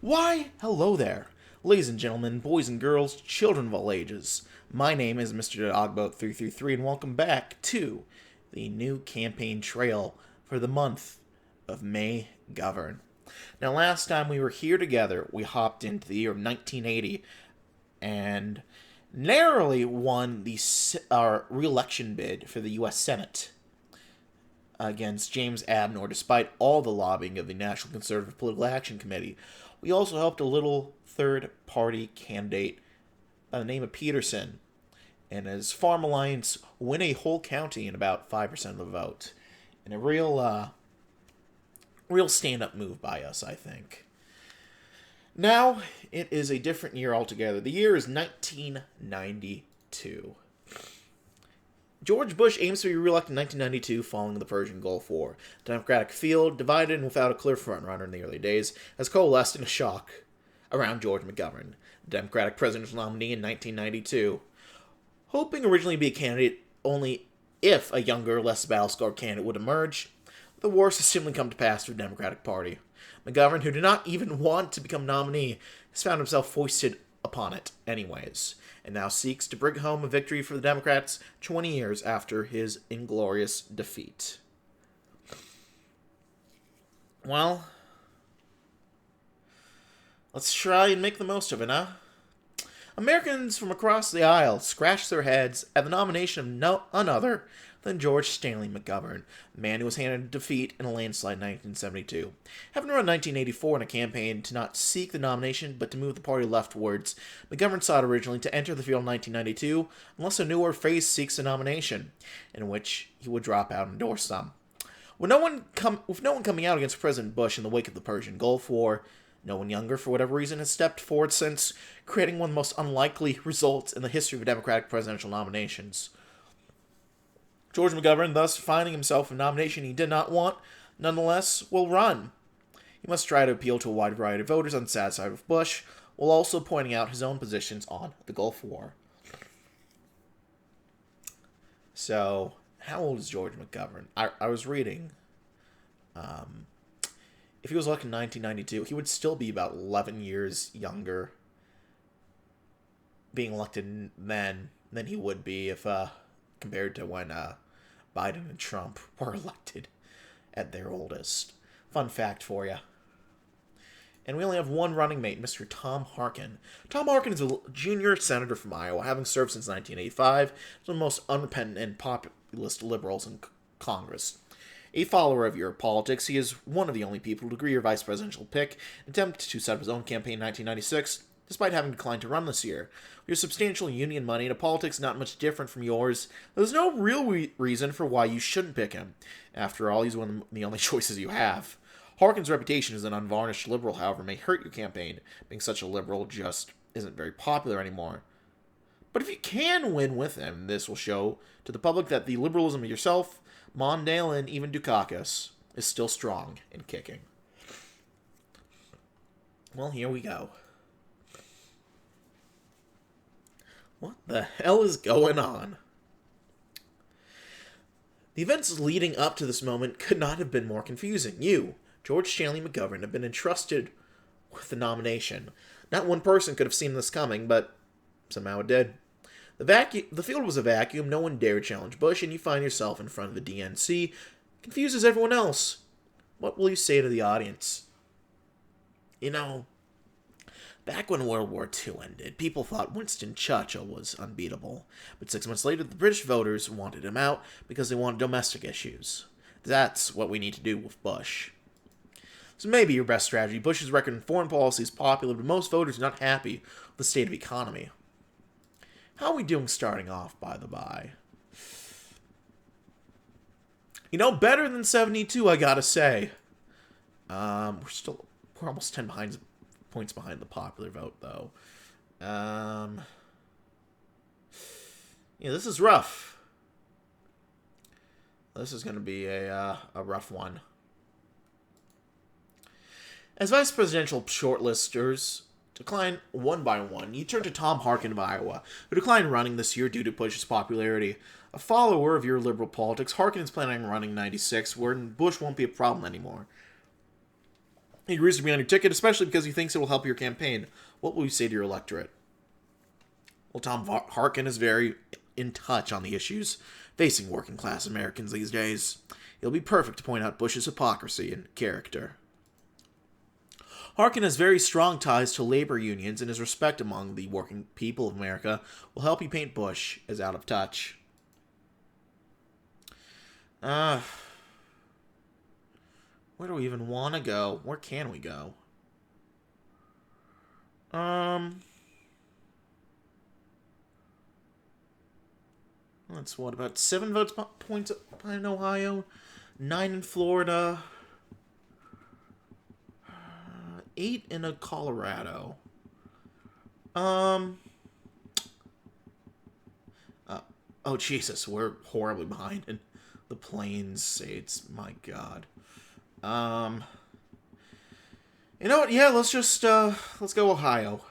Why, hello there, ladies and gentlemen, boys and girls, children of all ages. My name is Mr. Dogboat333, and welcome back to the new campaign trail for the month of McGovern. Now, last time we were here together, we hopped into the year of 1980 and narrowly won our re-election bid for the U.S. Senate against James Abnor, despite all the lobbying of the National Conservative Political Action Committee. We also helped a little third-party candidate by the name of Peterson and his Farm Alliance win a whole county in about 5% of the vote. And a real stand-up move by us, I think. Now, it is a different year altogether. The year is 1992. George Bush aims to be reelected in 1992 following the Persian Gulf War. The Democratic field, divided and without a clear frontrunner in the early days, has coalesced in a shock around George McGovern, the Democratic presidential nominee in 1992. Hoping originally to be a candidate only if a younger, less battle-scarred candidate would emerge, the worst has simply come to pass for the Democratic Party. McGovern, who did not even want to become nominee, has found himself foisted upon it anyways, and now seeks to bring home a victory for the Democrats 20 years after his inglorious defeat. Well, let's try and make the most of it, huh? Americans from across the aisle scratched their heads at the nomination of none other than George Stanley McGovern, a man who was handed defeat in a landslide in 1972. Having run 1984 in a campaign to not seek the nomination but to move the party leftwards, McGovern sought originally to enter the field in 1992 unless a newer face seeks the nomination, in which he would drop out and endorse them. With no one coming out against President Bush in the wake of the Persian Gulf War, no one younger, for whatever reason, has stepped forward since, creating one of the most unlikely results in the history of Democratic presidential nominations. George McGovern, thus finding himself a nomination he did not want, nonetheless will run. He must try to appeal to a wide variety of voters unsatisfied with Bush, while also pointing out his own positions on the Gulf War. So, how old is George McGovern? I was reading. If he was elected in 1992, he would still be about 11 years younger being elected then than he would be if compared to when Biden and Trump were elected at their oldest. Fun fact for you. And we only have one running mate, Mr. Tom Harkin. Tom Harkin is a junior senator from Iowa, having served since 1985, as one of the most unrepentant and populist liberals in Congress. A follower of your politics, he is one of the only people to agree your vice presidential pick, attempt to set up his own campaign in 1996, despite having declined to run this year. With your substantial union money and a politics not much different from yours, there's no real reason for why you shouldn't pick him. After all, he's one of the only choices you have. Harkin's reputation as an unvarnished liberal, however, may hurt your campaign. Being such a liberal just isn't very popular anymore. But if you can win with him, this will show to the public that the liberalism of yourself, Mondale, and even Dukakis is still strong and kicking. Well, here we go. What the hell is going on? The events leading up to this moment could not have been more confusing. You, George Stanley McGovern, have been entrusted with the nomination. Not one person could have seen this coming, but somehow it did. The field was a vacuum, no one dared challenge Bush, and you find yourself in front of the DNC, confused as everyone else. What will you say to the audience? You know, back when World War II ended, people thought Winston Churchill was unbeatable, but 6 months later, the British voters wanted him out because they wanted domestic issues. That's what we need to do with Bush. So maybe your best strategy. Bush's record in foreign policy is popular, but most voters are not happy with the state of the economy. How are we doing starting off, by the by? You know, better than 72, I gotta say. We're almost 10 points behind the popular vote, though. Yeah, this is rough. This is gonna be a rough one. As vice presidential shortlisters decline one by one, you turn to Tom Harkin of Iowa, who declined running this year due to Bush's popularity. A follower of your liberal politics, Harkin is planning on running 96, where Bush won't be a problem anymore. He agrees to be on your ticket, especially because he thinks it will help your campaign. What will you say to your electorate? Well, Tom Harkin is very in touch on the issues facing working-class Americans these days. He'll be perfect to point out Bush's hypocrisy and character. Harkin has very strong ties to labor unions, and his respect among the working people of America will help you paint Bush as out of touch. Where do we even want to go? Where can we go? That's what, about 7 points in Ohio, 9 in Florida, 8 in Colorado. Oh, Jesus, we're horribly behind in the Plains states. My God. You know what? Yeah, let's go Ohio.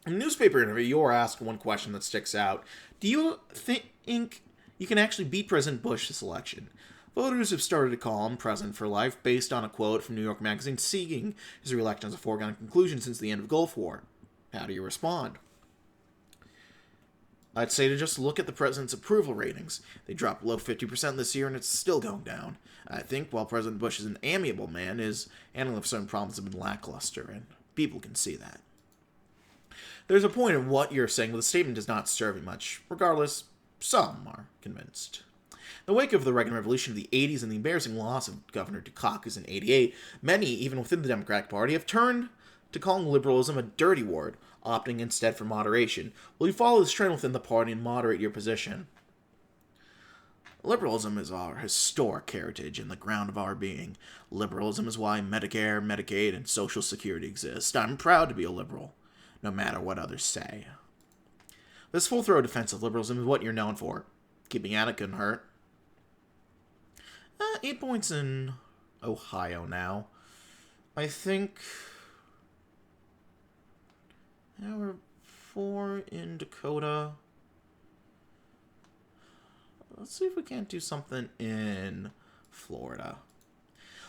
In a newspaper interview, you were asked one question that sticks out. Do you think you can actually beat President Bush this election? Voters have started to call him president for life based on a quote from New York Magazine seeing his re-election as a foregone conclusion since the end of the Gulf War. How do you respond? I'd say to just look at the president's approval ratings. They dropped below 50% this year, and it's still going down. I think while President Bush is an amiable man, his handling of certain problems have been lackluster, and people can see that. There's a point in what you're saying, but the statement does not serve you much. Regardless, some are convinced. In the wake of the Reagan Revolution of the 80s and the embarrassing loss of Governor Dukakis in 88, many, even within the Democratic Party, have turned to calling liberalism a dirty word, opting instead for moderation. Will you follow this trend within the party and moderate your position? Liberalism is our historic heritage and the ground of our being. Liberalism is why Medicare, Medicaid, and Social Security exist. I'm proud to be a liberal, no matter what others say. This full-throat defense of liberalism is what you're known for. Keeping at it couldn't hurt. 8 points in Ohio now. I think... Now we're 4 in Dakota. Let's see if we can't do something in Florida.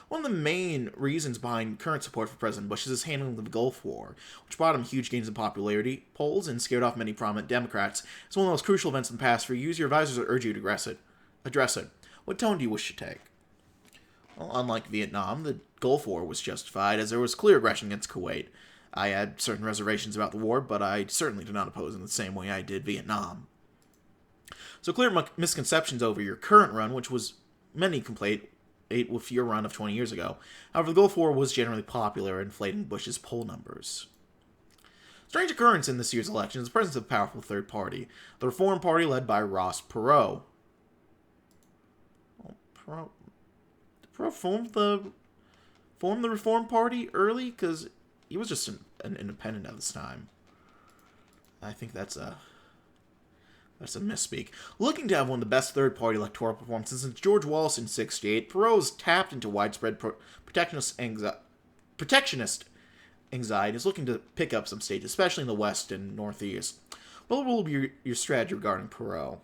One of the main reasons behind current support for President Bush is his handling of the Gulf War, which brought him huge gains in popularity polls and scared off many prominent Democrats. It's one of the most crucial events in the past for you. Your advisors urge you to address it. What tone do you wish to take? Well, unlike Vietnam, the Gulf War was justified as there was clear aggression against Kuwait. I had certain reservations about the war, but I certainly did not oppose it in the same way I did Vietnam. So clear misconceptions over your current run, which was many complaint with your run of 20 years ago. However, the Gulf War was generally popular, inflating Bush's poll numbers. Strange occurrence in this year's election is the presence of a powerful third party, the Reform Party led by Ross Perot. Well, did Perot form the Reform Party early? Because he was just an independent at this time. I think that's a misspeak. Looking to have one of the best third-party electoral performances since George Wallace in '68, Perot has tapped into widespread protectionist anxiety, is looking to pick up some states, especially in the West and Northeast. What will be your strategy regarding Perot?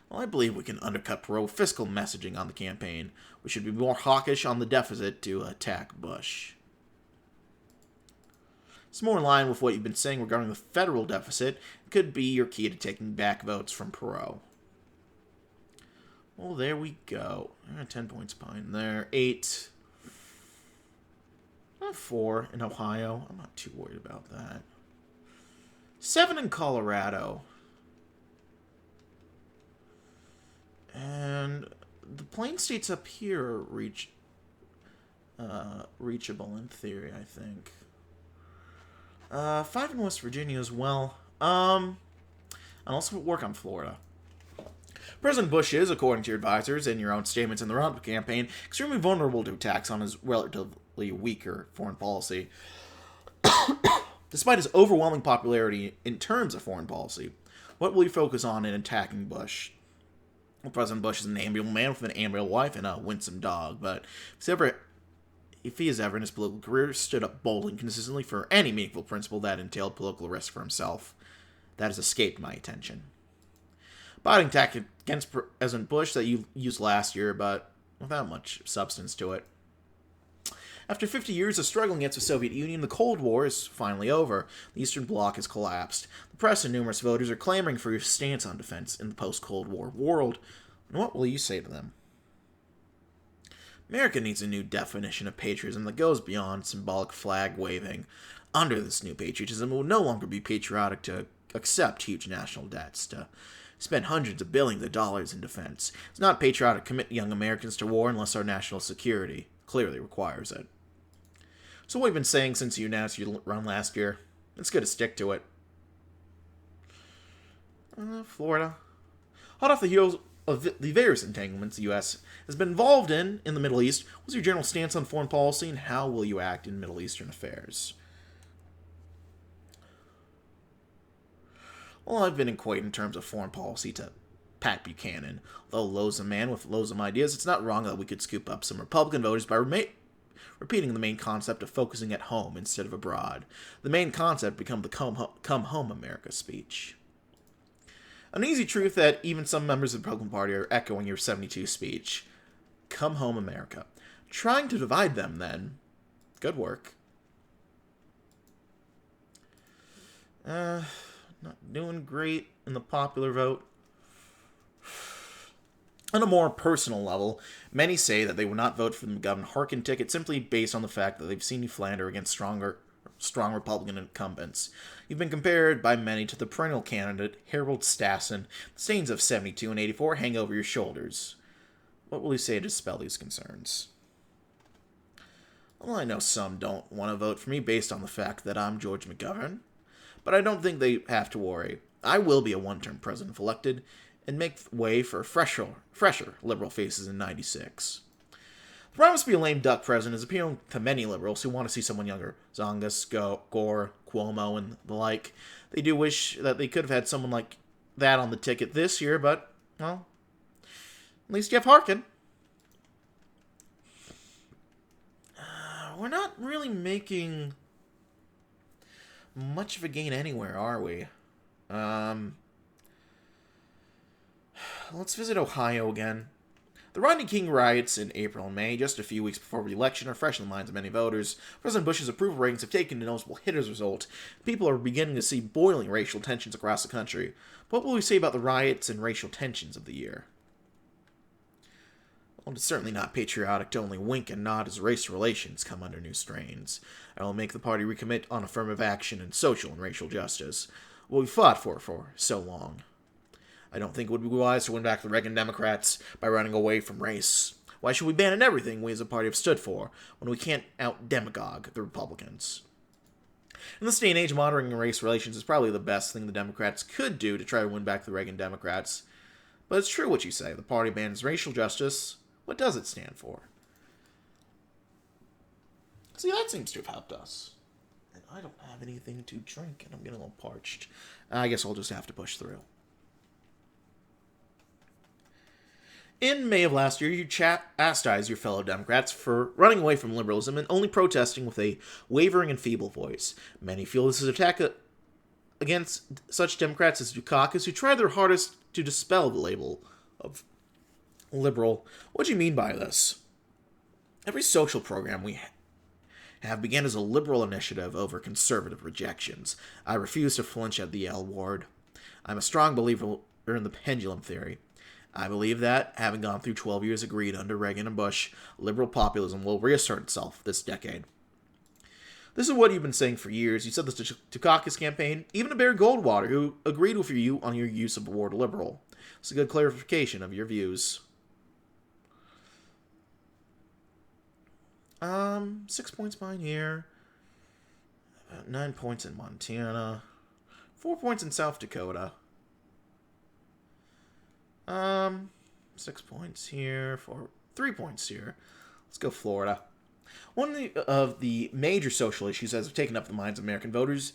Well, I believe we can undercut Perot fiscal messaging on the campaign. We should be more hawkish on the deficit to attack Bush. It's more in line with what you've been saying regarding the federal deficit. It could be your key to taking back votes from Perot. Well, there we go. 10 points behind there. 8. 4 in Ohio. I'm not too worried about that. 7 in Colorado. And the Plains states up here are reachable in theory, I think. 5 in West Virginia as well. And also work on Florida. President Bush is, according to your advisors and your own statements in the run-up campaign, extremely vulnerable to attacks on his relatively weaker foreign policy. Despite his overwhelming popularity in terms of foreign policy, what will you focus on in attacking Bush? Well, President Bush is an amiable man with an amiable wife and a winsome dog, but if he has ever in his political career stood up boldly and consistently for any meaningful principle that entailed political risk for himself, that has escaped my attention. Biting tactic against President Bush that you used last year, but without much substance to it. After 50 years of struggling against the Soviet Union, the Cold War is finally over. The Eastern Bloc has collapsed. The press and numerous voters are clamoring for your stance on defense in the post-Cold War world. And what will you say to them? America needs a new definition of patriotism that goes beyond symbolic flag waving. Under this new patriotism, it will no longer be patriotic to accept huge national debts, to spend hundreds of billions of dollars in defense. It's not patriotic to commit young Americans to war unless our national security clearly requires it. So what we've been saying since you announced your run last year, it's good to stick to it. Florida. Hot off the heels of the various entanglements the U.S. has been involved in the Middle East, what's your general stance on foreign policy, and how will you act in Middle Eastern affairs? Well, I've been in quite in terms of foreign policy to Pat Buchanan. Though Lowe's a man with loathsome ideas, it's not wrong that we could scoop up some Republican voters by repeating the main concept of focusing at home instead of abroad. The main concept become the Come Home America speech. An easy truth that even some members of the Republican Party are echoing your 72 speech. Come home, America. Trying to divide them, then. Good work. Not doing great in the popular vote. On a more personal level, many say that they would not vote for the McGovern Harkin ticket simply based on the fact that they've seen you flounder against strong Republican incumbents. You've been compared by many to the perennial candidate, Harold Stassen. The stains of 72 and 84 hang over your shoulders. What will you say to dispel these concerns? Well, I know some don't want to vote for me based on the fact that I'm George McGovern, but I don't think they have to worry. I will be a one-term president if elected, and make way for fresher liberal faces in 96. The promise to be a lame duck president is appealing to many liberals who want to see someone younger. Zongas, Gore, Cuomo, and the like. They do wish that they could have had someone like that on the ticket this year, but, well, at least you have Harkin. We're not really making much of a gain anywhere, are we? Let's visit Ohio again. The Rodney King riots in April and May, just a few weeks before the election, are fresh in the minds of many voters. President Bush's approval ratings have taken a noticeable hit as a result. People are beginning to see boiling racial tensions across the country. What will we say about the riots and racial tensions of the year? Well, it's certainly not patriotic to only wink and nod as race relations come under new strains. I will make the party recommit on affirmative action and social and racial justice, what we fought for so long. I don't think it would be wise to win back the Reagan Democrats by running away from race. Why should we abandon everything we as a party have stood for when we can't out-demagogue the Republicans? In this day and age, moderating race relations is probably the best thing the Democrats could do to try to win back the Reagan Democrats. But it's true what you say. The party abandons racial justice. What does it stand for? See, that seems to have helped us. And I don't have anything to drink, and I'm getting a little parched. I guess I'll just have to push through. In May of last year, you chastised your fellow Democrats for running away from liberalism and only protesting with a wavering and feeble voice. Many feel this is an attack against such Democrats as Dukakis, who try their hardest to dispel the label of liberal. What do you mean by this? Every social program we have began as a liberal initiative over conservative rejections. I refuse to flinch at the L word. I'm a strong believer in the pendulum theory. I believe that, having gone through 12 years of greed under Reagan and Bush, liberal populism will reassert itself this decade. This is what you've been saying for years. You said this to Dukakis campaign, even to Barry Goldwater, who agreed with you on your use of the word liberal. It's a good clarification of your views. 6 points behind here. 9 points in Montana. 4 points in South Dakota. 6 points here, 3 points here. Let's go Florida. One of the major social issues that have taken up the minds of American voters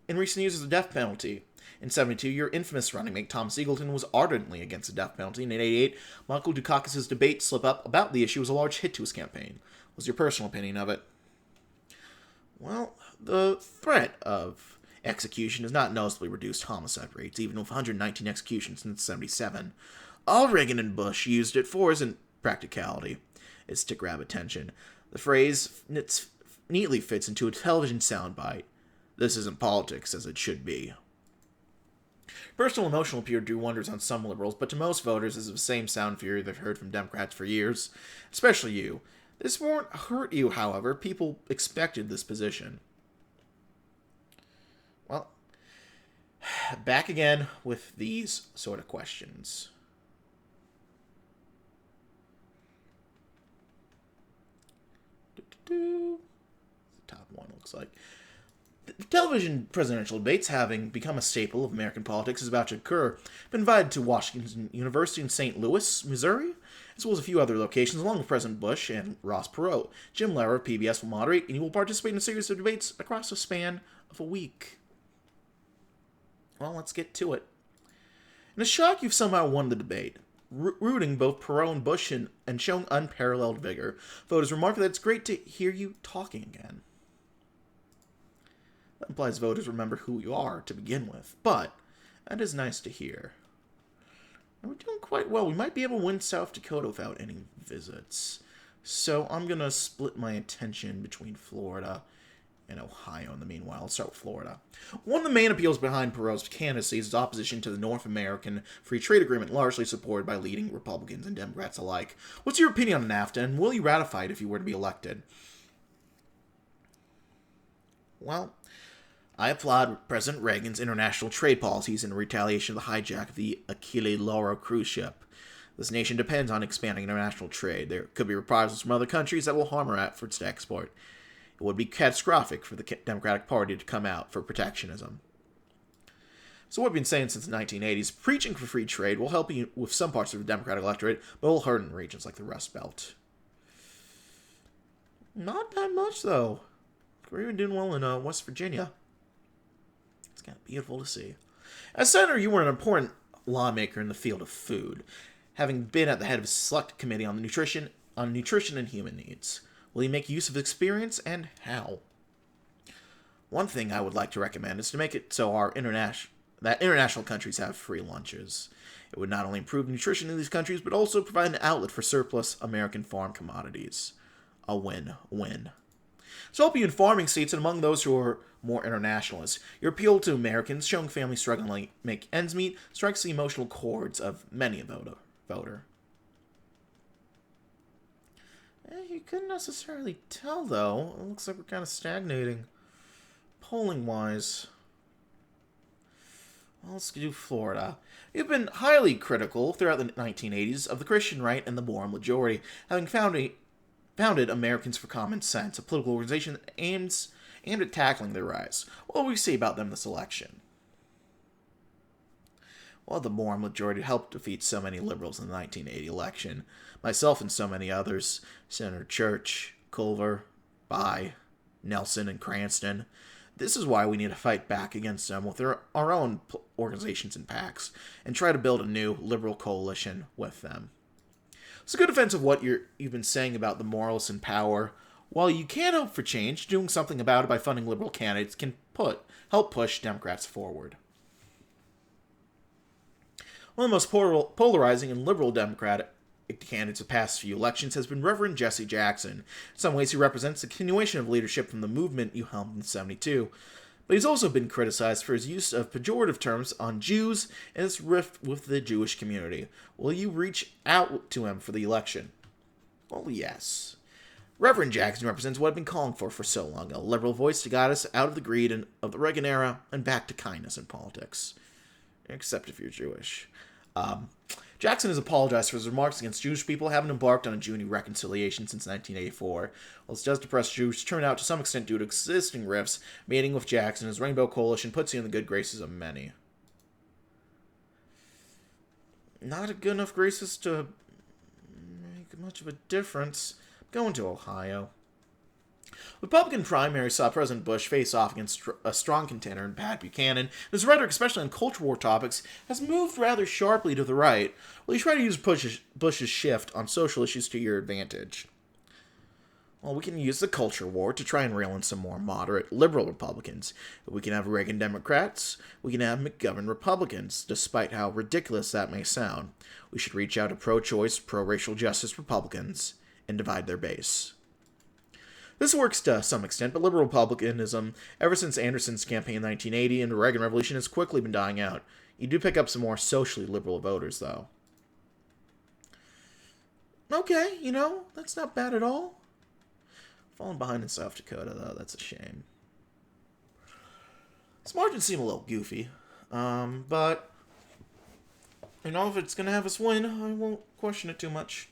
in recent years is the death penalty. In 72, your infamous running mate Thomas Eagleton was ardently against the death penalty. In 88, Michael Dukakis' debate slip-up about the issue was a large hit to his campaign. What's your personal opinion of it? Well, the threat of execution has not noticeably reduced homicide rates, even with 119 executions since 77. All Reagan and Bush used it for is in practicality. It's to grab attention. The phrase neatly fits into a television soundbite. This isn't politics as it should be. Personal emotional appeal do wonders on some liberals, but to most voters this is the same sound fury they've heard from Democrats for years, especially you. This won't hurt you, however. People expected this position. Well, back again with these sort of questions. The top one looks like. The television presidential debates, having become a staple of American politics, is about to occur. I've been invited to Washington University in St. Louis, Missouri, as well as a few other locations, along with President Bush and Ross Perot. Jim Lehrer of PBS will moderate, and he will participate in a series of debates across a span of a week. Well, let's get to it. In a shock, you've somehow won the debate. Rooting both Perot and Bush and showing unparalleled vigor. Voters remark that it's great to hear you talking again. That implies voters remember who you are to begin with, but that is nice to hear. And we're doing quite well. We might be able to win South Dakota without any visits. So I'm going to split my attention between Florida and Ohio in the meanwhile. Let's start with Florida. One of the main appeals behind Perot's candidacy is his opposition to the North American Free Trade Agreement, largely supported by leading Republicans and Democrats alike. What's your opinion on NAFTA, and will you ratify it if you were to be elected? Well, I applaud President Reagan's international trade policies in retaliation of the hijack of the Achille Lauro cruise ship. This nation depends on expanding international trade. There could be reprisals from other countries that will harm our efforts to export. It would be catastrophic for the Democratic Party to come out for protectionism. So what we've been saying since the 1980s, preaching for free trade will help you with some parts of the Democratic electorate, but will hurt in regions like the Rust Belt. Not that much, though. We're even doing well in West Virginia. It's kind of beautiful to see. As senator, you were an important lawmaker in the field of food, having been at the head of a select committee on nutrition and human needs. Will you make use of experience, and how? One thing I would like to recommend is to make it so that international countries have free lunches. It would not only improve nutrition in these countries, but also provide an outlet for surplus American farm commodities. A win-win. So help you in farming states and among those who are more internationalists. Your appeal to Americans, showing families struggling to make ends meet, strikes the emotional chords of many a voter. You couldn't necessarily tell, though. It looks like we're kind of stagnating, polling-wise. Well, let's do Florida. You've been highly critical throughout the 1980s of the Christian right and the moral majority, having founded Americans for Common Sense, a political organization that aimed at tackling their rise. What will we say about them this election? Well, the moral majority helped defeat so many liberals in the 1980 election. Myself and so many others, Senator Church, Culver, By, Nelson, and Cranston. This is why we need to fight back against them with our own organizations and PACs, and try to build a new liberal coalition with them. It's a good defense of what you've been saying about the moralists in power. While you can hope for change, doing something about it by funding liberal candidates can help push Democrats forward. One of the most polarizing and liberal Democratic candidates of the past few elections has been Reverend Jesse Jackson. In some ways, he represents the continuation of leadership from the movement you helmed in '72. But he's also been criticized for his use of pejorative terms on Jews and his rift with the Jewish community. Will you reach out to him for the election? Well, yes. Reverend Jackson represents what I've been calling for so long, a liberal voice to guide us out of the greed of the Reagan era and back to kindness in politics. Except if you're Jewish. Jackson has apologized for his remarks against Jewish people, having embarked on a Jew reconciliation since 1984. While this does depress Jews, turn out to some extent due to existing rifts, meeting with Jackson, his Rainbow Coalition puts you in the good graces of many. Not good enough graces to make much of a difference. Going to Ohio. Republican primaries saw President Bush face off against a strong contender in Pat Buchanan. His rhetoric, especially on culture war topics, has moved rather sharply to the right, while you try to use Bush's shift on social issues to your advantage. Well, we can use the culture war to try and rail in some more moderate liberal Republicans. We can have Reagan Democrats. We can have McGovern Republicans, despite how ridiculous that may sound. We should reach out to pro-choice, pro-racial justice Republicans and divide their base. This works to some extent, but liberal republicanism, ever since Anderson's campaign in 1980 and the Reagan Revolution, has quickly been dying out. You do pick up some more socially liberal voters, though. Okay, that's not bad at all. Falling behind in South Dakota, though, that's a shame. This margins seem a little goofy, but, if it's going to have us win, I won't question it too much.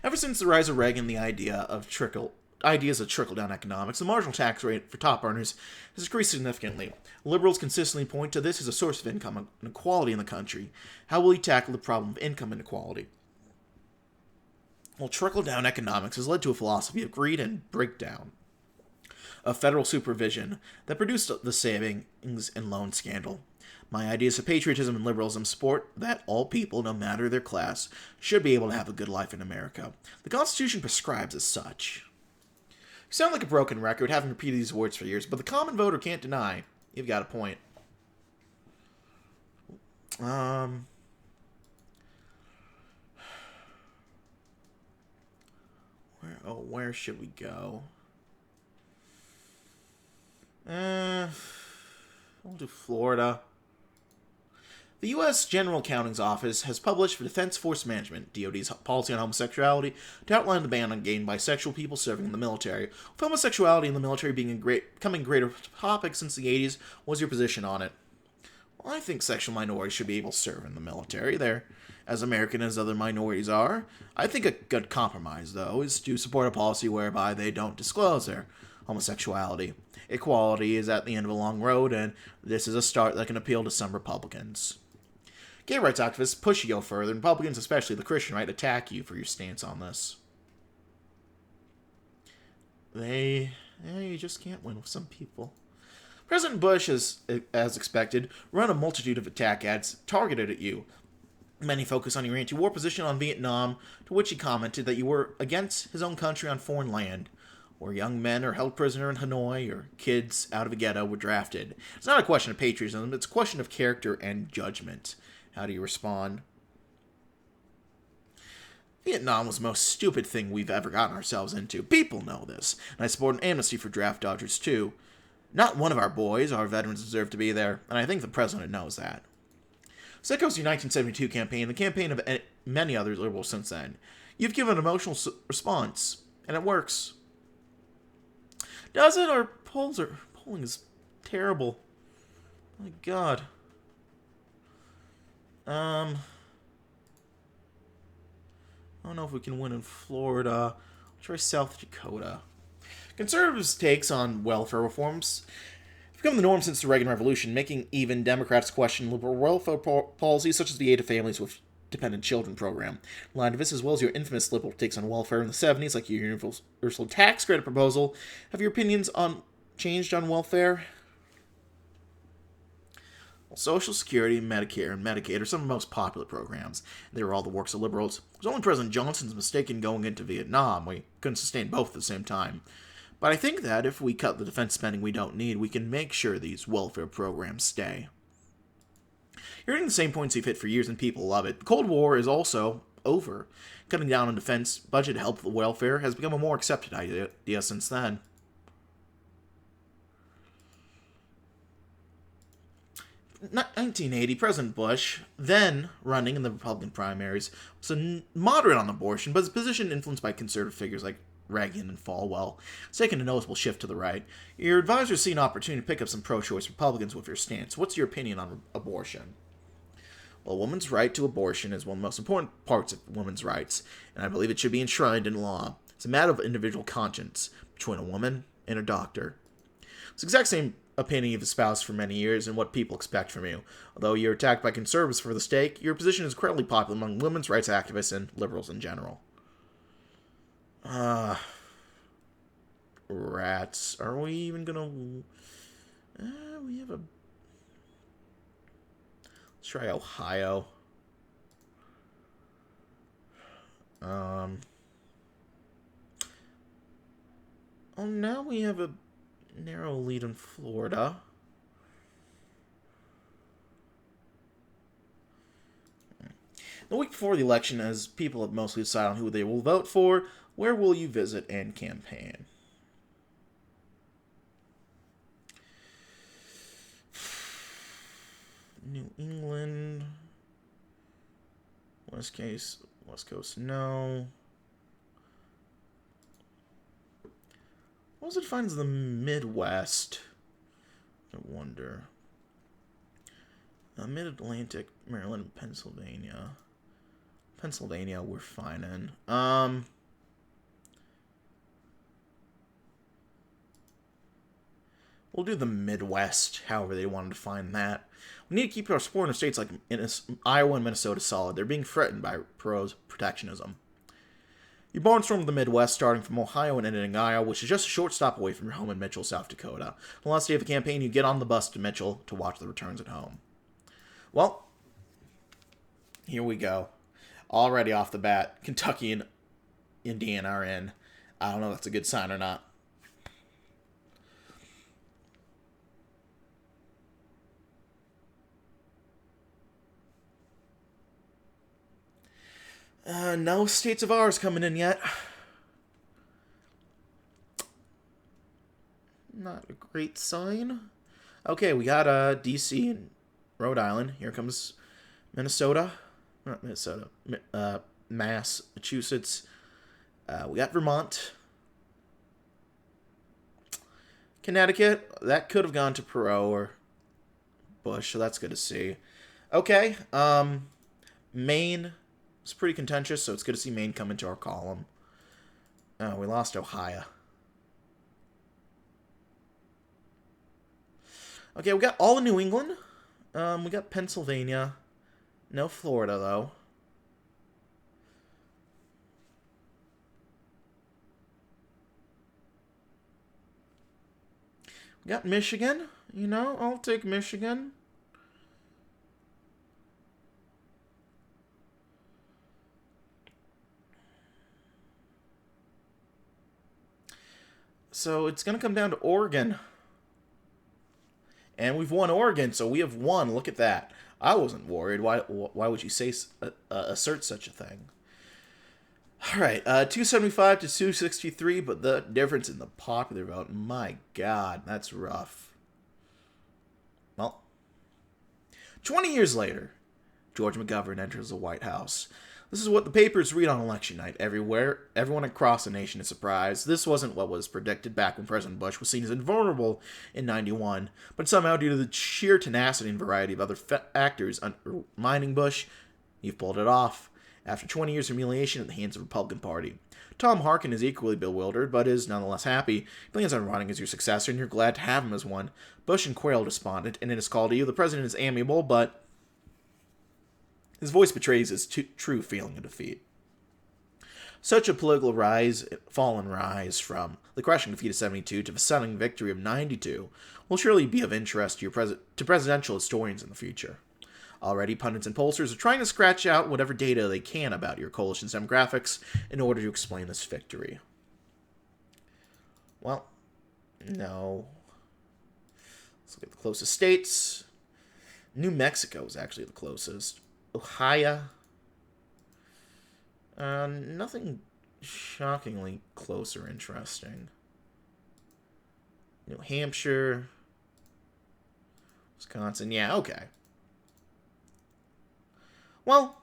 Ever since the rise of Reagan, the ideas of trickle-down economics, the marginal tax rate for top earners has increased significantly. Liberals consistently point to this as a source of income inequality in the country. How will he tackle the problem of income inequality? Well, trickle-down economics has led to a philosophy of greed and breakdown of federal supervision that produced the savings and loan scandal. My ideas of patriotism and liberalism support that all people, no matter their class, should be able to have a good life in America. The Constitution prescribes as such. You sound like a broken record, having repeated these words for years, but the common voter can't deny. You've got a point. Where should we go? We'll do Florida. The U.S. General Accounting's Office has published for Defense Force Management, DoD's policy on homosexuality, to outline the ban on gay and bisexual people serving in the military. With homosexuality in the military becoming a greater topic since the 80s, what's your position on it? Well, I think sexual minorities should be able to serve in the military. They're as American as other minorities are. I think a good compromise, though, is to support a policy whereby they don't disclose their homosexuality. Equality is at the end of a long road, and this is a start that can appeal to some Republicans. Gay rights activists push you to go further, and Republicans, especially the Christian right, attack you for your stance on this. You just can't win with some people. President Bush has, as expected, run a multitude of attack ads targeted at you. Many focus on your anti-war position on Vietnam, to which he commented that you were against his own country on foreign land, where young men are held prisoner in Hanoi or kids out of a ghetto were drafted. It's not a question of patriotism, it's a question of character and judgment. How do you respond? Vietnam was the most stupid thing we've ever gotten ourselves into. People know this, and I support an amnesty for draft dodgers too. Not one of our boys, our veterans, deserve to be there, and I think the president knows that. So that goes to your 1972 campaign, the campaign of many other liberals since then. You've given an emotional response, and it works. Does it? Our polling is terrible. My God. I don't know if we can win in Florida. I'll try South Dakota. Conservatives' takes on welfare reforms have become the norm since the Reagan Revolution, making even Democrats question liberal welfare policies such as the Aid to Families with Dependent Children program. In line of this, as well as your infamous liberal takes on welfare in the 70s, like your universal tax credit proposal, have your opinions changed on welfare? Well, Social Security, Medicare, and Medicaid are some of the most popular programs. They were all the works of liberals. It was only President Johnson's mistake in going into Vietnam. We couldn't sustain both at the same time. But I think that if we cut the defense spending we don't need, we can make sure these welfare programs stay. You're hitting the same points you've hit for years, and people love it. The Cold War is also over. Cutting down on defense budget to help the welfare has become a more accepted idea since then. In 1980, President Bush, then running in the Republican primaries, was moderate on abortion, but his position influenced by conservative figures like Reagan and Falwell. It's taken a noticeable shift to the right. Your advisors see an opportunity to pick up some pro-choice Republicans with your stance. What's your opinion on abortion? Well, a woman's right to abortion is one of the most important parts of women's rights, and I believe it should be enshrined in law. It's a matter of individual conscience between a woman and a doctor. It's the exact same opinion you've espoused for many years and what people expect from you. Although you're attacked by conservatives for the stake, your position is incredibly popular among women's rights activists and liberals in general. Rats. Are we even gonna... we have a... Let's try Ohio. Oh, now we have a narrow lead in Florida. The week before the election, as people have mostly decided on who they will vote for, where will you visit and campaign? New England. West Coast, no. What was it finds the Midwest? I wonder. Mid-Atlantic, Maryland, Pennsylvania. Pennsylvania, we're fine in. We'll do the Midwest, however they wanted to find that. We need to keep our supporting states like Iowa and Minnesota solid. They're being threatened by protectionism. You barnstormed the Midwest, starting from Ohio and ending in Iowa, which is just a short stop away from your home in Mitchell, South Dakota. On the last day of the campaign, you get on the bus to Mitchell to watch the returns at home. Well, here we go. Already off the bat, Kentucky and Indiana are in. I don't know if that's a good sign or not. No states of ours coming in yet. Not a great sign. Okay, we got D.C. and Rhode Island. Here comes Minnesota. Not Minnesota. Massachusetts. We got Vermont. Connecticut. That could have gone to Perot or Bush, so that's good to see. Okay. Maine. It's pretty contentious, so it's good to see Maine come into our column. Oh, we lost Ohio. Okay, we got all of New England. We got Pennsylvania. No Florida, though. We got Michigan. You know, I'll take Michigan. So it's going to come down to Oregon. And we've won Oregon, so we have won. Look at that. I wasn't worried. Why would you say assert such a thing? All right, 275 to 263, but the difference in the popular vote, my God, that's rough. Well, 20 years later, George McGovern enters the White House. This is what the papers read on election night everywhere. Everyone across the nation is surprised. This wasn't what was predicted back when President Bush was seen as invulnerable in 91, but somehow due to the sheer tenacity and variety of other factors undermining Bush, you've pulled it off. After 20 years of humiliation at the hands of the Republican Party. Tom Harkin is equally bewildered, but is nonetheless happy. He plans on running as your successor, and you're glad to have him as one. Bush and Quayle despondent, and in his call to you, the president is amiable, but his voice betrays his true feeling of defeat. Such a political fall and rise from the crushing defeat of 72 to the stunning victory of 92 will surely be of interest to presidential historians in the future. Already, pundits and pollsters are trying to scratch out whatever data they can about your coalition's demographics in order to explain this victory. Well, no. Let's look at the closest states. New Mexico is actually the closest. Ohio. Nothing shockingly close or interesting. New Hampshire. Wisconsin. Yeah, okay. Well,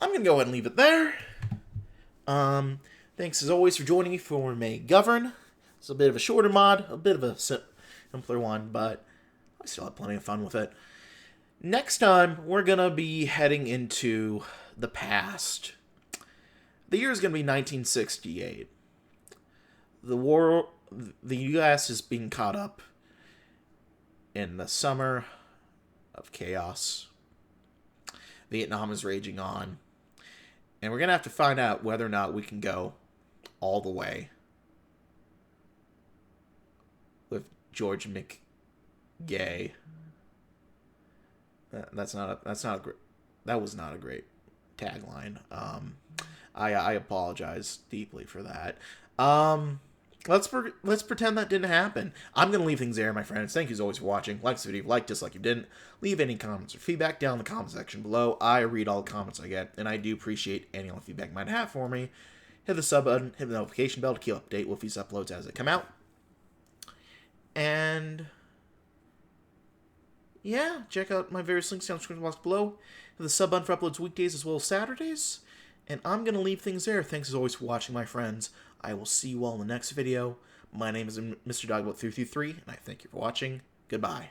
I'm going to go ahead and leave it there. Thanks as always for joining me for McGovern. It's a bit of a shorter mod, a bit of a simpler one, but I still have plenty of fun with it. Next time, we're going to be heading into the past. The year is going to be 1968. The U.S. is being caught up in the summer of chaos. Vietnam is raging on. And we're going to have to find out whether or not we can go all the way with George McGay. That was not a great tagline. I apologize deeply for that. Let's pretend that didn't happen. I'm going to leave things there, my friends. Thank you as always for watching. Like this video, like, dislike, you didn't. Leave any comments or feedback down in the comment section below. I read all the comments I get, and I do appreciate any feedback you might have for me. Hit the sub button, hit the notification bell to keep update with these uploads as they come out. And yeah, check out my various links down in the description box below. The sub button for uploads weekdays as well as Saturdays. And I'm going to leave things there. Thanks as always for watching, my friends. I will see you all in the next video. My name is Mr. Dogbot333, and I thank you for watching. Goodbye.